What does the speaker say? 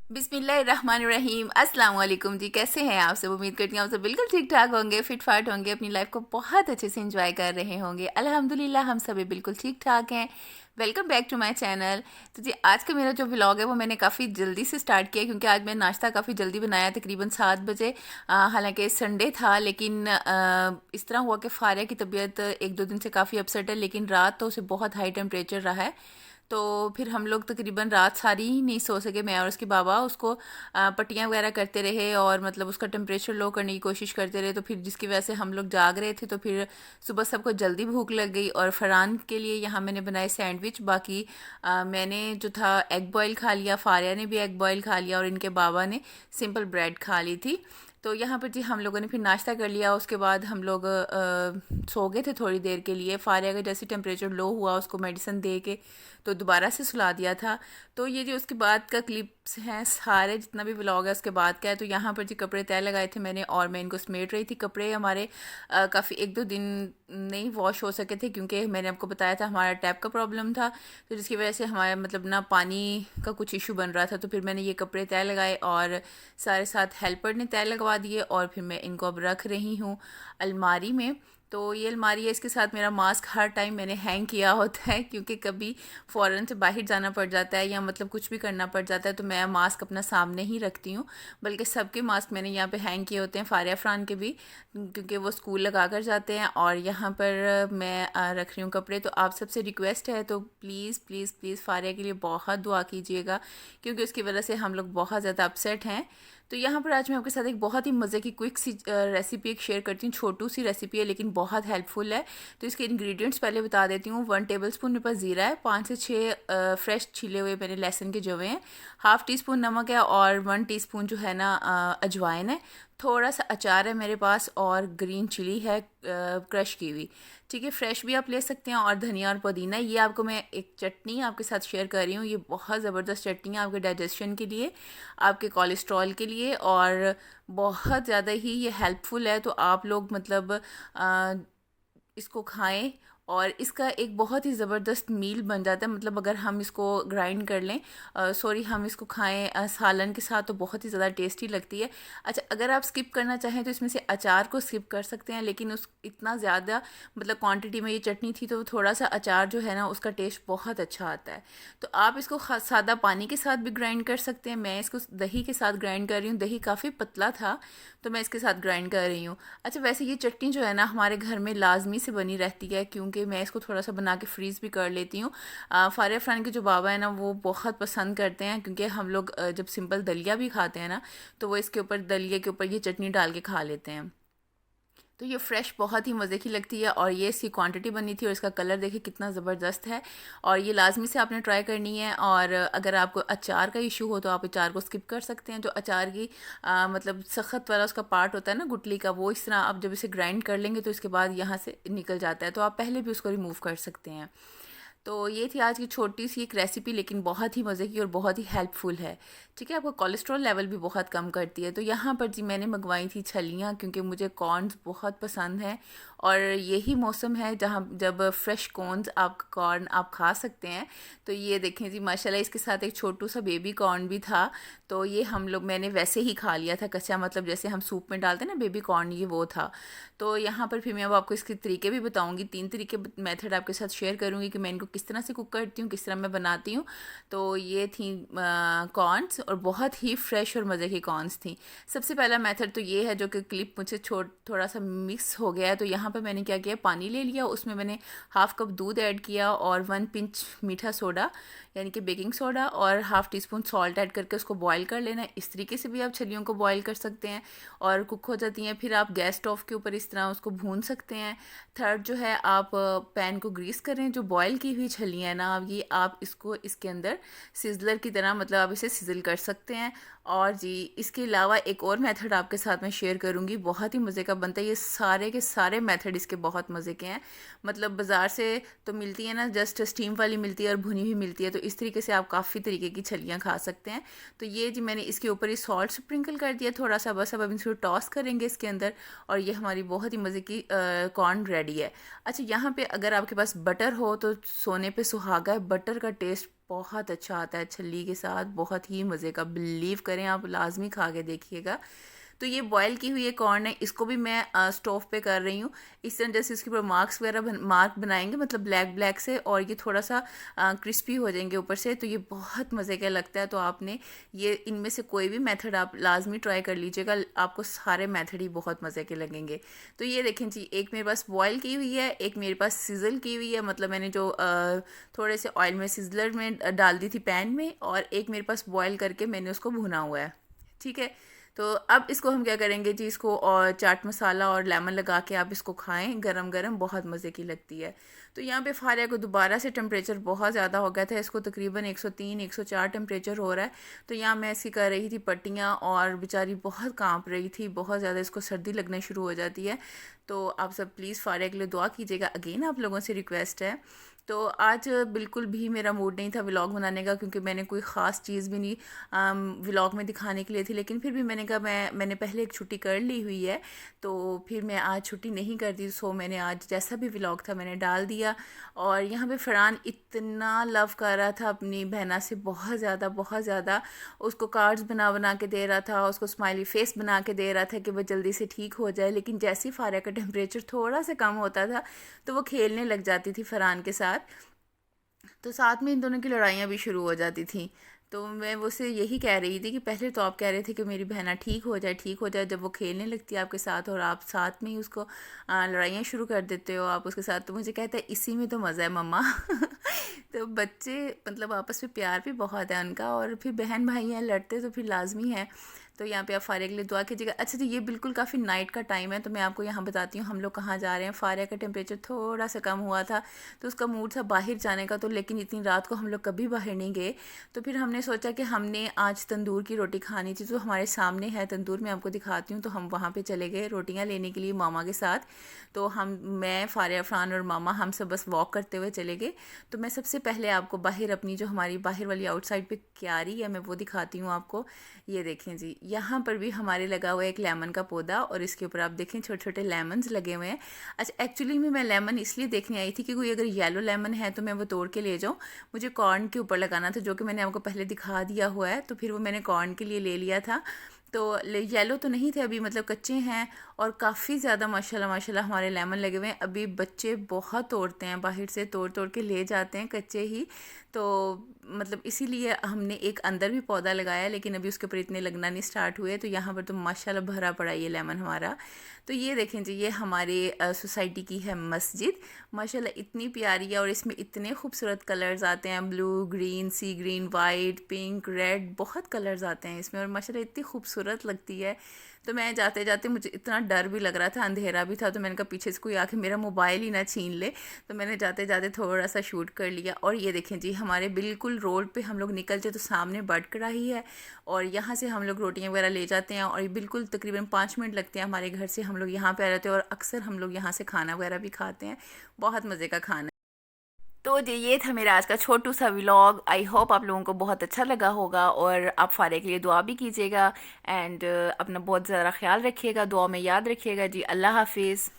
बिस्मिल्लाहिर्रहमानिर्रहीम। अस्सलाम वालेकुम जी, कैसे हैं आप सब? उम्मीद करती हूँ आप सब बिल्कुल ठीक ठाक होंगे, फिट फाट होंगे, अपनी लाइफ को बहुत अच्छे से एंजॉय कर रहे होंगे। अल्हम्दुलिल्लाह हम सभी बिल्कुल ठीक ठाक हैं। Welcome back to my channel. तो जी आज का मेरा जो व्लॉग है वो मैंने काफ़ी जल्दी से स्टार्ट किया क्योंकि आज मैं नाश्ता काफ़ी जल्दी बनाया, तकरीबन 7 बजे। हालांकि संडे था, लेकिन इस तरह हुआ कि फारिया की तबीयत एक दो दिन से काफ़ी अपसेट है, लेकिन रात तो उसे बहुत हाई टेम्परेचर रहा है। तो फिर हम लोग तकरीबन रात सारी ही नहीं सो सके, मैं और उसके बाबा उसको पट्टियाँ वगैरह करते रहे और मतलब उसका टेम्परेचर लो करने की कोशिश करते रहे। तो फिर जिसकी वजह से हम लोग जाग रहे थे, तो फिर सुबह सबको जल्दी भूख लग गई और फरहान के लिए यहाँ मैंने बनाए सैंडविच। बाकी मैंने जो था एग बॉयल खा लिया, फारिया ने भी एग बॉयल खा लिया और इनके बाबा ने सिंपल ब्रेड खा ली थी। तो यहाँ पर जी हम लोगों ने फिर नाश्ता कर लिया। उसके बाद हम लोग सो गए थे थोड़ी देर के लिए। फारिया का जैसे टेम्परेचर लो हुआ उसको मेडिसिन दे के तो दोबारा से सुला दिया था। तो ये जो उसके बाद का क्लिप्स हैं सारे, जितना भी व्लॉग है उसके बाद का है। तो यहाँ पर जी कपड़े तय लगाए थे मैंने और मैं इनको समेट रही थी। कपड़े हमारे काफ़ी एक दो दिन नहीं वॉश हो सके थे क्योंकि मैंने आपको बताया था हमारा टैप का प्रॉब्लम था, तो जिसकी वजह से हमारा मतलब ना पानी का कुछ इशू बन रहा था। तो फिर मैंने ये कपड़े तय लगाए और सारे साथ हेल्पर ने तय लगवा दिए और फिर मैं इनको अब रख रही हूँ अलमारी में। तो ये अलमारी है, इसके साथ मेरा मास्क हर टाइम मैंने हैंग किया होता है क्योंकि कभी फ़ौरन से बाहर जाना पड़ जाता है या मतलब कुछ भी करना पड़ जाता है, तो मैं मास्क अपना सामने ही रखती हूँ। बल्कि सबके मास्क मैंने यहाँ पे हैंग किए होते हैं, फारिया फरान के भी, क्योंकि वो स्कूल लगा कर जाते हैं। और यहाँ पर मैं रख रही हूँ कपड़े। तो आप सबसे रिक्वेस्ट है, तो प्लीज़ प्लीज़ प्लीज़ फारिया के लिए बहुत दुआ कीजिएगा क्योंकि उसकी वजह से हम लोग बहुत ज़्यादा अपसेट हैं। तो यहाँ पर आज मैं आपके साथ एक बहुत ही मज़े की क्विक सी रेसिपी एक शेयर करती हूँ। छोटू सी रेसिपी है लेकिन बहुत हेल्पफुल है। तो इसके इंग्रेडिएंट्स पहले बता देती हूँ। 1 टेबलस्पून मेरे पास ज़ीरा है, 5 से 6 फ्रेश छिले हुए मैंने लहसुन के जवे हैं, हाफ़ टी स्पून नमक है और 1 टीस्पून जो है ना अजवाइन है। थोड़ा सा अचार है मेरे पास और ग्रीन चिली है क्रश की हुई। ठीक है, फ्रेश भी आप ले सकते हैं। और धनिया और पुदीना, ये आपको मैं एक चटनी आपके साथ शेयर कर रही हूँ। ये बहुत ज़बरदस्त चटनी है आपके डाइजेशन के लिए, आपके कोलेस्ट्रॉल के लिए, और बहुत ज़्यादा ही ये हेल्पफुल है। तो आप लोग मतलब इसको खाएं और इसका एक बहुत ही ज़बरदस्त मील बन जाता है। मतलब अगर हम इसको ग्राइंड कर लें, सॉरी हम इसको खाएं सालन के साथ, तो बहुत ही ज़्यादा टेस्टी लगती है। अच्छा, अगर आप स्किप करना चाहें तो इसमें से अचार को स्किप कर सकते हैं, लेकिन उस इतना ज़्यादा मतलब क्वांटिटी में ये चटनी थी तो थोड़ा सा अचार जो है ना उसका टेस्ट बहुत अच्छा आता है। तो आप इसको सादा पानी के साथ भी ग्राइंड कर सकते हैं। मैं इसको दही के साथ ग्राइंड कर रही हूँ, दही काफ़ी पतला था तो मैं इसके साथ ग्राइंड कर रही हूँ। अच्छा, वैसे ये चटनी जो है ना हमारे घर में लाजमी से बनी रहती है क्योंकि मैं इसको थोड़ा सा बना के फ्रीज़ भी कर लेती हूँ। फारिया फरान के जो बाबा है ना वो बहुत पसंद करते हैं क्योंकि हम लोग जब सिंपल दलिया भी खाते हैं ना तो वो इसके ऊपर दलिया के ऊपर ये चटनी डाल के खा लेते हैं। तो ये फ्रेश बहुत ही मज़े की लगती है और ये इसकी क्वांटिटी बनी थी और इसका कलर देखिए कितना ज़बरदस्त है। और ये लाजमी से आपने ट्राई करनी है। और अगर आपको अचार का इशू हो तो आप अचार को स्किप कर सकते हैं। जो अचार की मतलब सख्त वाला उसका पार्ट होता है ना गुठली का, वो इस तरह आप जब इसे ग्राइंड कर लेंगे तो इसके बाद यहाँ से निकल जाता है, तो आप पहले भी उसको रिमूव कर सकते हैं। तो ये थी आज की छोटी सी एक रेसिपी, लेकिन बहुत ही मज़े की और बहुत ही हेल्पफुल है। ठीक है, आपका कोलेस्ट्रॉल लेवल भी बहुत कम करती है। तो यहाँ पर जी मैंने मंगवाई थी छलियाँ क्योंकि मुझे कॉर्न्स बहुत पसंद हैं और यही मौसम है जहाँ जब फ्रेश कॉर्न्स आप कॉर्न आप खा सकते हैं। तो ये देखें जी माशाल्लाह, इसके साथ एक छोटू सा बेबी कॉर्न भी था। तो ये हम लोग मैंने वैसे ही खा लिया था कच्चा, मतलब जैसे हम सूप में डालते हैं ना बेबी कॉर्न, ये वो था। तो यहाँ पर फिर मैं अब आपको इसके तरीके भी बताऊँगी, 3 तरीके मेथड आपके साथ शेयर करूँगी कि मैं इनको किस तरह से कुक करती हूँ, किस तरह मैं बनाती हूँ। तो ये थी कॉर्न्स और बहुत ही फ्रेश और मज़े की कॉर्न्स थी। सबसे पहला मेथड तो ये है जो कि क्लिप मुझसे थोड़ा सा मिक्स हो गया है। तो यहाँ पर मैंने क्या किया, पानी ले लिया, उसमें मैंने हाफ़ कप दूध ऐड किया और 1 पिंच मीठा सोडा यानी कि बेकिंग सोडा और half tea spoon salt add करके उसको बॉईल कर लेना है। इस तरीके से भी आप छलियों को बॉईल कर सकते हैं और कुक हो जाती हैं। फिर आप गैस स्टोव के ऊपर इस तरह उसको भून सकते हैं। थर्ड जो है, आप पैन को ग्रीस करें, जो बॉईल की हुई छलियाँ हैं ना ये आप इसको इसके अंदर सिजलर की तरह मतलब आप इसे सिजल कर सकते हैं। और जी इसके अलावा एक और मेथड आपके साथ मैं शेयर करूँगी, बहुत ही मज़े का बनता है। ये सारे के सारे मेथड इसके बहुत मज़े के हैं। मतलब बाज़ार से तो मिलती है ना, जस्ट स्टीम वाली मिलती है और भुनी हुई मिलती है, तो इस तरीके से आप काफ़ी तरीके की छलियाँ खा सकते हैं। तो ये जी मैंने इसके ऊपर ही सॉल्ट स्प्रिंकल कर दिया थोड़ा सा, बस अब इसको टॉस करेंगे इसके अंदर और ये हमारी बहुत ही मज़े की कॉर्न रेडी है। अच्छा, यहाँ पे अगर आपके पास बटर हो तो सोने पे सुहागा है, बटर का टेस्ट बहुत अच्छा आता है छल्ली के साथ, बहुत ही मज़े का, बिलीव करें आप, लाजमी खा के देखिएगा। तो ये बॉयल की हुई ये कॉर्न है, इसको भी मैं स्टोव पे कर रही हूँ। इस तरह जैसे इसके ऊपर मार्क्स वगैरह मार्क बनाएंगे, मतलब ब्लैक ब्लैक से, और ये थोड़ा सा क्रिस्पी हो जाएंगे ऊपर से, तो ये बहुत मज़े का लगता है। तो आपने ये इनमें से कोई भी मेथड आप लाजमी ट्राई कर लीजिएगा, आपको सारे मेथड ही बहुत मज़े के लगेंगे। तो ये देखें जी, एक मेरे पास बॉयल की हुई है, एक मेरे पास सिजल की हुई है, मतलब मैंने जो थोड़े से ऑयल में सिजलर में डाल दी थी पैन में, और एक मेरे पास बॉयल करके मैंने उसको भुना हुआ है। ठीक है, तो अब इसको हम क्या करेंगे जी, इसको और चाट मसाला और लेमन लगा के आप इसको खाएं गरम गरम, बहुत मज़े की लगती है। तो यहाँ पे फारिया को दोबारा से टेम्परेचर बहुत ज़्यादा हो गया था, इसको तकरीबन 103 104 टेम्परेचर हो रहा है। तो यहाँ मैं इसकी कर रही थी पट्टियाँ, और बेचारी बहुत कांप रही थी, बहुत ज़्यादा इसको सर्दी लगना शुरू हो जाती है। तो आप सब प्लीज़ फारिया के लिए दुआ कीजिएगा, अगेन आप लोगों से रिक्वेस्ट है। तो आज बिल्कुल भी मेरा मूड नहीं था व्लॉग बनाने का, क्योंकि मैंने कोई ख़ास चीज़ भी नहीं व्लॉग में दिखाने के लिए थी, लेकिन फिर भी मैंने कहा मैंने पहले एक छुट्टी कर ली हुई है, तो फिर मैं आज छुट्टी नहीं करती। सो मैंने आज जैसा भी व्लॉग था मैंने डाल दिया। और यहाँ पे फरहान इतना लव कर रहा था अपनी बहना से, बहुत ज़्यादा बहुत ज़्यादा, उसको कार्ड्स बना बना के दे रहा था, उसको स्माइली फेस बना के दे रहा था कि वह जल्दी से ठीक हो जाए। लेकिन जैसे ही फारिया का टेम्परेचर थोड़ा सा कम होता था तो वो खेलने लग जाती थी फरहान के साथ, तो साथ में इन दोनों की लड़ाइयाँ भी शुरू हो जाती थी। तो मैं उससे यही कह रही थी कि पहले तो आप कह रहे थे कि मेरी बहना ठीक हो जाए ठीक हो जाए, जब वो खेलने लगती है आपके साथ और आप साथ में ही उसको लड़ाइयाँ शुरू कर देते हो आप उसके साथ, तो मुझे कहता है इसी में तो मज़ा है मम्मा। तो बच्चे मतलब आपस में प्यार भी बहुत है उनका, और फिर बहन भाई हैं लड़ते तो फिर लाजमी है। तो यहाँ पे आप फारिया के लिए दुआ कीजिएगा। अच्छा, तो ये बिल्कुल काफ़ी नाइट का टाइम है, तो मैं आपको यहाँ बताती हूँ हम लोग कहाँ जा रहे हैं। फारिया का टेम्परेचर थोड़ा सा कम हुआ था, तो उसका मूड था बाहर जाने का, तो लेकिन इतनी रात को हम लोग कभी बाहर नहीं गए। तो फिर हमने सोचा कि हमने आज तंदूर की रोटी खानी थी, तो हमारे सामने है तंदूर, मैं आपको दिखाती हूँ। तो हम वहाँ पर चले गए रोटियाँ लेने के लिए मामा के साथ। तो मैं फारिया फरहान और मामा हम सब बस वॉक करते हुए चले गए। तो मैं सबसे पहले आपको बाहर अपनी जो हमारी बाहर वाली आउटसाइड पे क्यारी है मैं वो दिखाती हूँ आपको। ये देखें जी, यहाँ पर भी हमारे लगा हुआ है एक लेमन का पौधा, और इसके ऊपर आप देखें छोटे छोटे लेमन्स लगे हुए हैं। अच्छा, एक्चुअली में मैं लेमन इसलिए देखने आई थी कि कोई अगर येलो लेमन है तो मैं वो तोड़ के ले जाऊँ। मुझे कॉर्न के ऊपर लगाना था, जो कि मैंने आपको पहले दिखा दिया हुआ है, तो फिर वो मैंने कॉर्न के लिए ले लिया था। तो येलो तो नहीं थे अभी, मतलब कच्चे हैं, और काफ़ी ज़्यादा माशाल्लाह माशाल्लाह हमारे लेमन लगे हुए हैं। अभी बच्चे बहुत तोड़ते हैं, बाहर से तोड़ तोड़ के ले जाते हैं कच्चे ही। तो मतलब इसीलिए हमने एक अंदर भी पौधा लगाया, लेकिन अभी उसके ऊपर इतने लगना नहीं स्टार्ट हुए। तो यहाँ पर तो माशाल्लाह भरा पड़ा ये लेमन हमारा। तो ये देखें जी, ये हमारे सोसाइटी की है मस्जिद, माशाल्लाह इतनी प्यारी है, और इसमें इतने खूबसूरत कलर्स आते हैं, ब्लू ग्रीन सी ग्रीन वाइट पिंक रेड, बहुत कलर्स आते हैं इसमें, और माशाल्लाह इतनी खूबसूरत लगती है। तो मैं जाते जाते मुझे इतना डर भी लग रहा था, अंधेरा भी था, तो मैंने कहा पीछे से कोई आके मेरा मोबाइल ही ना छीन ले, तो मैंने जाते जाते थोड़ा सा शूट कर लिया। और ये देखें जी, हमारे बिल्कुल रोड पे हम लोग निकलते तो सामने बट कढ़ाई है, और यहाँ से हम लोग रोटियाँ वगैरह ले जाते हैं, और बिल्कुल तकरीबन 5 मिनट लगते हैं हमारे घर से, हम लोग यहाँ पे आ जाते हैं, और अक्सर हम लोग यहाँ से खाना वगैरह भी खाते हैं, बहुत मज़े का खाना। तो जी ये था मेरा आज का छोटू सा व्लॉग। आई होप आप लोगों को बहुत अच्छा लगा होगा, और आप फारिया के लिए दुआ भी कीजिएगा, एंड अपना बहुत ज़्यादा ख्याल रखिएगा, दुआ में याद रखिएगा जी। अल्लाह हाफिज़।